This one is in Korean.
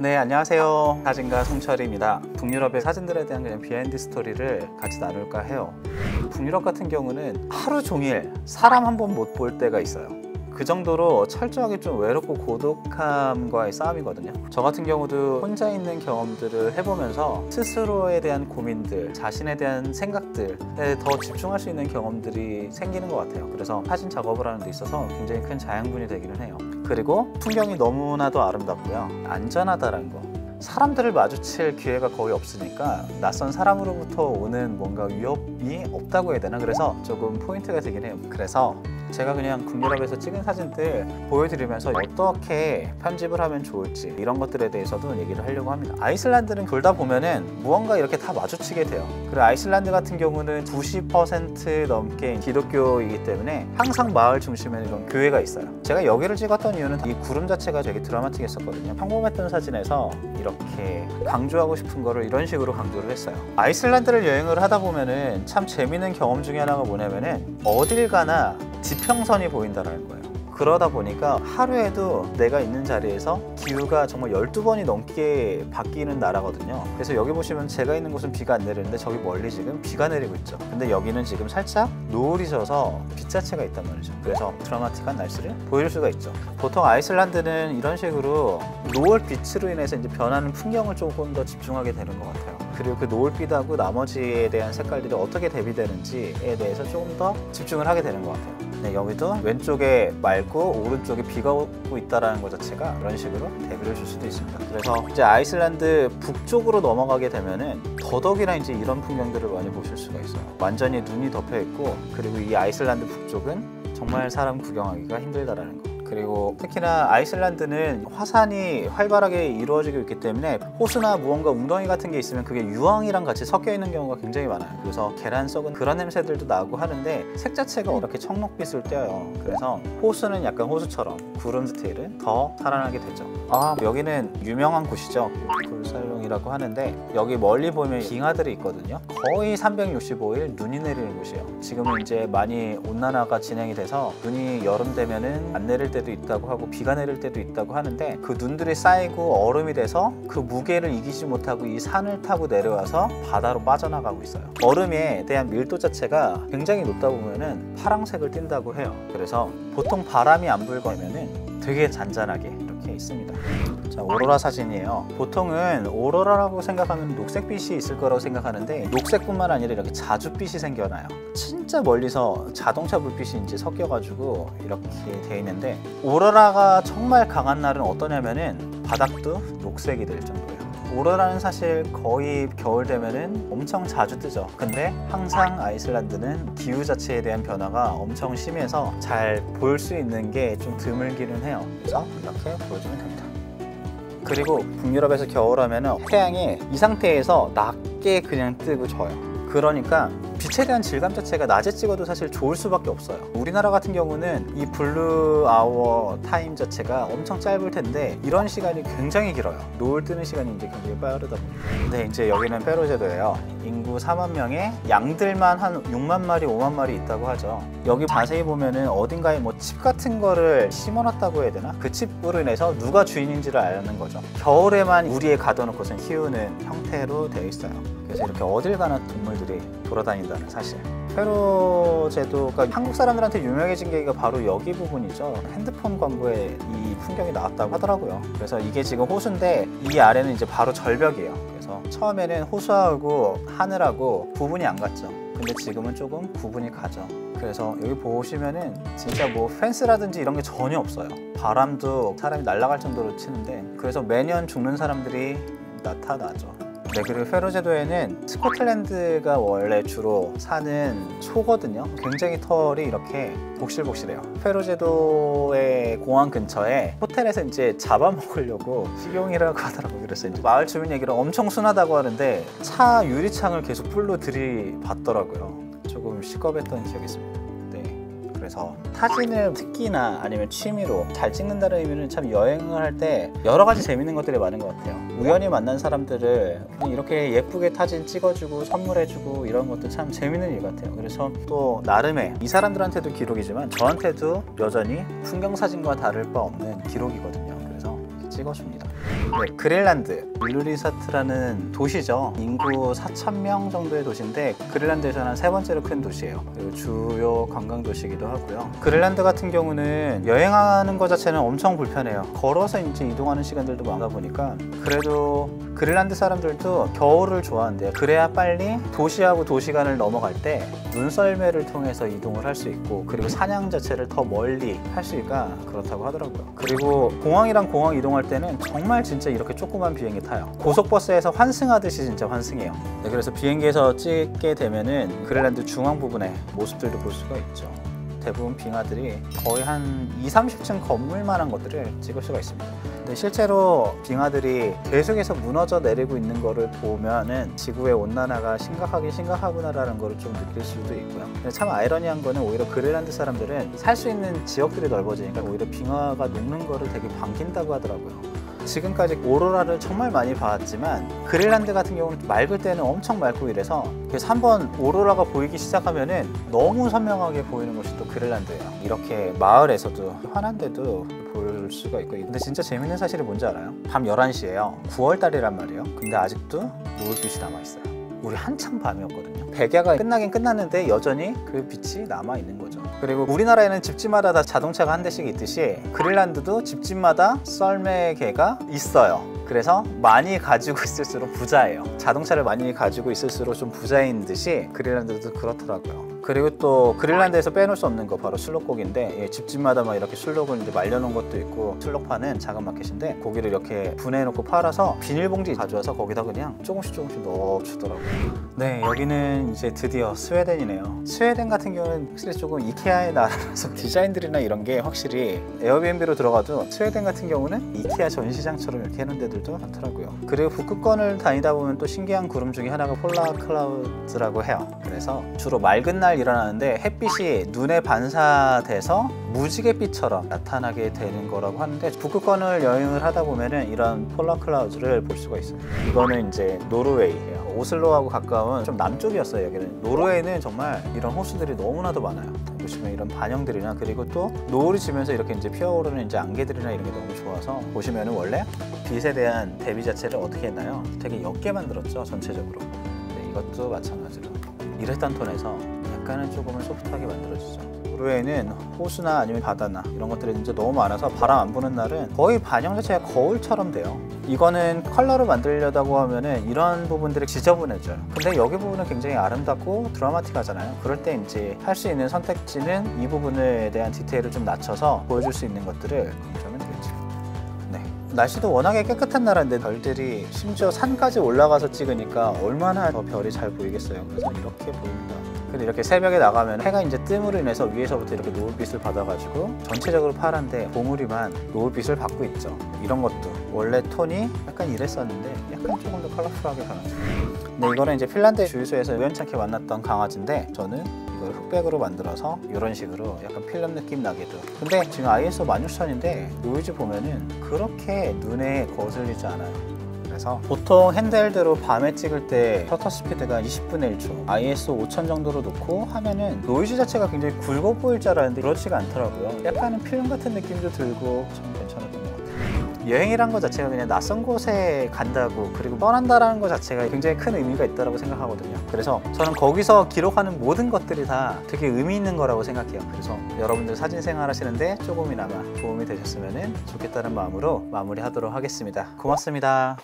네, 안녕하세요. 사진가 송철입니다. 북유럽의 사진들에 대한 그냥 비하인드 스토리를 같이 나눌까 해요. 북유럽 같은 경우는 하루 종일 사람 한 번 못 볼 때가 있어요. 그 정도로 철저하게 좀 외롭고 고독함과의 싸움이거든요. 저 같은 경우도 혼자 있는 경험들을 해보면서 스스로에 대한 고민들, 자신에 대한 생각들에 더 집중할 수 있는 경험들이 생기는 것 같아요. 그래서 사진 작업을 하는 데 있어서 굉장히 큰 자양분이 되기는 해요. 그리고 풍경이 너무나도 아름답고요. 안전하다는 거. 사람들을 마주칠 기회가 거의 없으니까 낯선 사람으로부터 오는 뭔가 위협이 없다고 해야 되나? 그래서 조금 포인트가 되긴 해요. 그래서 제가 그냥 북유럽에서 찍은 사진들 보여드리면서 어떻게 편집을 하면 좋을지 이런 것들에 대해서도 얘기를 하려고 합니다. 아이슬란드는 돌다 보면은 무언가 이렇게 다 마주치게 돼요. 그리고 아이슬란드 같은 경우는 90% 넘게 기독교이기 때문에 항상 마을 중심에 이런 교회가 있어요. 제가 여기를 찍었던 이유는 이 구름 자체가 되게 드라마틱했었거든요. 평범했던 사진에서 이렇게 강조하고 싶은 거를 이런 식으로 강조를 했어요. 아이슬란드를 여행을 하다 보면은 참 재밌는 경험 중에 하나가 뭐냐면은 어딜 가나 지평선이 보인다는 거예요. 그러다 보니까 하루에도 내가 있는 자리에서 기후가 정말 12번이 넘게 바뀌는 나라거든요. 그래서 여기 보시면 제가 있는 곳은 비가 안 내리는데 저기 멀리 지금 비가 내리고 있죠. 근데 여기는 지금 살짝 노을이 져서 빛 자체가 있단 말이죠. 그래서 드라마틱한 날씨를 보일 수가 있죠. 보통 아이슬란드는 이런 식으로 노을빛으로 인해서 이제 변하는 풍경을 조금 더 집중하게 되는 것 같아요. 그리고 그 노을빛하고 나머지에 대한 색깔들이 어떻게 대비되는지에 대해서 조금 더 집중을 하게 되는 것 같아요. 네, 여기도 왼쪽에 맑고 오른쪽에 비가 오고 있다는 것 자체가 이런 식으로 대비를 줄 수도 있습니다. 그래서 이제 아이슬란드 북쪽으로 넘어가게 되면은 더더욱이나 이제 이런 풍경들을 많이 보실 수가 있어요. 완전히 눈이 덮여 있고, 그리고 이 아이슬란드 북쪽은 정말 사람 구경하기가 힘들다라는 거. 그리고 특히나 아이슬란드는 화산이 활발하게 이루어지고 있기 때문에 호수나 무언가 웅덩이 같은 게 있으면 그게 유황이랑 같이 섞여 있는 경우가 굉장히 많아요. 그래서 계란 썩은 그런 냄새들도 나고 하는데 색 자체가 이렇게 청록빛을 띄어요. 그래서 호수는 약간 호수처럼 구름 디테일은 더 살아나게 되죠. 여기는 유명한 곳이죠. 불살롱이라고 하는데 여기 멀리 보면 빙하들이 있거든요. 거의 365일 눈이 내리는 곳이에요. 지금은 이제 많이 온난화가 진행이 돼서 눈이 여름 되면은 안 내릴 때도 있다고 하고 비가 내릴 때도 있다고 하는데 그 눈들이 쌓이고 얼음이 돼서 그 무게를 이기지 못하고 이 산을 타고 내려와서 바다로 빠져나가고 있어요. 얼음에 대한 밀도 자체가 굉장히 높다 보면은 파랑색을 띈다고 해요. 그래서 보통 바람이 안 불거면은 되게 잔잔하게 이렇게 있습니다. 자, 오로라 사진이에요. 보통은 오로라라고 생각하면 녹색빛이 있을 거라고 생각하는데 녹색뿐만 아니라 이렇게 자줏빛이 생겨나요. 진짜 멀리서 자동차 불빛이 이제 섞여가지고 이렇게 돼 있는데, 오로라가 정말 강한 날은 어떠냐면은 바닥도 녹색이 될 정도예요. 오로라는 사실 거의 겨울 되면은 엄청 자주 뜨죠. 근데 항상 아이슬란드는 기후 자체에 대한 변화가 엄청 심해서 잘 볼 수 있는 게 좀 드물기는 해요. 그래서 이렇게 보여주면 됩니다. 그리고 북유럽에서 겨울하면 태양이 이 상태에서 낮게 그냥 뜨고 져요. 그러니까 빛에 대한 질감 자체가 낮에 찍어도 사실 좋을 수밖에 없어요. 우리나라 같은 경우는 이 블루 아워 타임 자체가 엄청 짧을 텐데 이런 시간이 굉장히 길어요. 노을 뜨는 시간이 이제 굉장히 빠르다 보니까. 네, 이제 여기는 페로제도예요. 인구 4만 명에 양들만 한 6만 마리, 5만 마리 있다고 하죠. 여기 자세히 보면은 어딘가에 뭐 칩 같은 거를 심어놨다고 해야 되나? 그 칩으로 인해서 누가 주인인지를 아는 거죠. 겨울에만 우리에 가둬놓고선 키우는 형태로 되어 있어요. 그래서 이렇게 어딜 가나 동물들이 돌아다닌다는 사실. 페로제도가 한국 사람들한테 유명해진 계기가 바로 여기 부분이죠. 핸드폰 광고에 이 풍경이 나왔다고 하더라고요. 그래서 이게 지금 호수인데 이 아래는 이제 바로 절벽이에요. 그래서 처음에는 호수하고 하늘하고 구분이 안 갔죠. 근데 지금은 조금 구분이 가죠. 그래서 여기 보시면은 진짜 뭐 펜스라든지 이런 게 전혀 없어요. 바람도 사람이 날아갈 정도로 치는데, 그래서 매년 죽는 사람들이 나타나죠. 네, 그리고 페로제도에는 스코틀랜드가 원래 주로 사는 소거든요. 굉장히 털이 이렇게 복실복실해요. 페로제도의 공항 근처에 호텔에서 이제 잡아먹으려고 식용이라고 하더라고요. 그래서 이제 마을 주민 얘기를 엄청 순하다고 하는데 차 유리창을 계속 불로 들이받더라고요. 조금 시겁했던 기억이 있습니다. 그래서 사진을 특기나 아니면 취미로 잘 찍는다는 의미는 참 여행을 할 때 여러 가지 재밌는 것들이 많은 것 같아요. 우연히 만난 사람들을 이렇게 예쁘게 사진 찍어주고 선물해주고 이런 것도 참 재밌는 일 같아요. 그래서 또 나름의 이 사람들한테도 기록이지만 저한테도 여전히 풍경 사진과 다를 바 없는 기록이거든요. 그래서 찍어줍니다. 네, 그린란드 일루리사트라는 도시죠. 인구 4,000명 정도의 도시인데 그린란드에서는 한 세 번째로 큰 도시예요. 그리고 주요 관광 도시이기도 하고요. 그린란드 같은 경우는 여행하는 것 자체는 엄청 불편해요. 걸어서 이제 이동하는 시간들도 많다 보니까 그래도 그린란드 사람들도 겨울을 좋아한대요. 그래야 빨리 도시하고 도시 간을 넘어갈 때 눈썰매를 통해서 이동을 할 수 있고, 그리고 사냥 자체를 더 멀리 할 수 있으니까 그렇다고 하더라고요. 그리고 공항이랑 공항 이동할 때는 정말 진짜 이렇게 조그만 비행기 타요. 고속버스에서 환승하듯이 진짜 환승해요. 네, 그래서 비행기에서 찍게 되면은 그린란드 중앙 부분의 모습들도 볼 수가 있죠. 대부분 빙하들이 거의 한 20-30층 건물만한 것들을 찍을 수가 있습니다. 근데 실제로 빙하들이 계속해서 무너져 내리고 있는 거를 보면은 지구의 온난화가 심각하구나라는 거를 좀 느낄 수도 있고요. 근데 참 아이러니한 거는 오히려 그린란드 사람들은 살 수 있는 지역들이 넓어지니까 오히려 빙하가 녹는 거를 되게 반긴다고 하더라고요. 지금까지 오로라를 정말 많이 봤지만 그린란드 같은 경우는 맑을 때는 엄청 맑고 이래서 그래서 한번 오로라가 보이기 시작하면은 너무 선명하게 보이는 것이 또 그린란드예요. 이렇게 마을에서도 환한데도 볼 수가 있고. 근데 진짜 재밌는 사실이 뭔지 알아요? 밤 11시예요 9월 달이란 말이에요. 근데 아직도 노을빛이 남아있어요. 우리 한참 밤이었거든요. 백야가 끝나긴 끝났는데 여전히 그 빛이 남아있는 거죠. 그리고 우리나라에는 집집마다 다 자동차가 한 대씩 있듯이 그린란드도 집집마다 썰매개가 있어요. 그래서 많이 가지고 있을수록 부자예요. 자동차를 많이 가지고 있을수록 좀 부자인 듯이 그린란드도 그렇더라고요. 그리고 또 그린란드에서 빼놓을 수 없는 거 바로 술록고기인데, 집집마다 막 이렇게 술록을 이제 말려놓은 것도 있고, 술록 파는 작은 마켓인데 고기를 이렇게 분해해놓고 팔아서 비닐봉지 가져와서 거기다 그냥 조금씩 넣어주더라고요. 네, 여기는 이제 드디어 스웨덴이네요. 스웨덴 같은 경우는 확실히 조금 이케아의 나라라서 디자인들이나 이런 게 확실히 에어비앤비로 들어가도 스웨덴 같은 경우는 이케아 전시장처럼 이렇게 해놓은 데들도 많더라고요. 그리고 북극권을 다니다 보면 또 신기한 구름 중에 하나가 폴라 클라우드라고 해요. 그래서 주로 맑은 날 일어나는데 햇빛이 눈에 반사돼서 무지갯빛처럼 나타나게 되는 거라고 하는데, 북극권을 여행을 하다 보면은 이런 폴라 클라우드를 볼 수가 있어요. 이거는 이제 노르웨이예요. 오슬로하고 가까운 좀 남쪽이었어요. 여기는 노르웨이는 정말 이런 호수들이 너무나도 많아요. 보시면 이런 반영들이나, 그리고 또 노을이 지면서 이렇게 이제 피어오르는 이제 안개들이나 이런 게 너무 좋아서, 보시면은 원래 빛에 대한 대비 자체를 어떻게 했나요? 되게 옅게 만들었죠, 전체적으로. 네, 이것도 마찬가지로 이랬던 톤에서 약간은 조금은 소프트하게 만들어지죠. 노르웨이는 호수나 아니면 바다나 이런 것들이 진짜 너무 많아서 바람 안 부는 날은 거의 반영 자체가 거울처럼 돼요. 이거는 컬러로 만들려다고 하면은 이런 부분들이 지저분해져요. 근데 여기 부분은 굉장히 아름답고 드라마틱하잖아요. 그럴 때 이제 할 수 있는 선택지는 이 부분에 대한 디테일을 좀 낮춰서 보여줄 수 있는 것들을 그러면 되겠죠. 네. 날씨도 워낙에 깨끗한 나라인데 별들이 심지어 산까지 올라가서 찍으니까 얼마나 더 별이 잘 보이겠어요. 그래서 이렇게 보입니다. 근데 이렇게 새벽에 나가면 해가 이제 뜸으로 인해서 위에서부터 이렇게 노을빛을 받아가지고 전체적으로 파란데 봉우리만 노을빛을 받고 있죠. 이런 것도 원래 톤이 약간 이랬었는데 약간 조금 더 컬러풀하게 변하죠. 근데 이거는 이제 핀란드 주유소에서 우연찮게 만났던 강아지인데, 저는 이걸 흑백으로 만들어서 이런 식으로 약간 필름 느낌 나게도. 근데 지금 ISO 16000인데 노이즈 보면은 그렇게 눈에 거슬리지 않아요. 그래서 보통 핸드헬드로 밤에 찍을 때 셔터 스피드가 20분의 1초, ISO 5000 정도로 놓고 하면은 노이즈 자체가 굉장히 굵어 보일 줄 알았는데 그렇지가 않더라고요. 약간은 필름 같은 느낌도 들고 참 괜찮았던 것 같아요. 여행이란 것 자체가 그냥 낯선 곳에 간다고, 그리고 떠난다라는 것 자체가 굉장히 큰 의미가 있다고 생각하거든요. 그래서 저는 거기서 기록하는 모든 것들이 다 되게 의미 있는 거라고 생각해요. 그래서 여러분들 사진 생활 하시는데 조금이나마 도움이 되셨으면 좋겠다는 마음으로 마무리하도록 하겠습니다. 고맙습니다.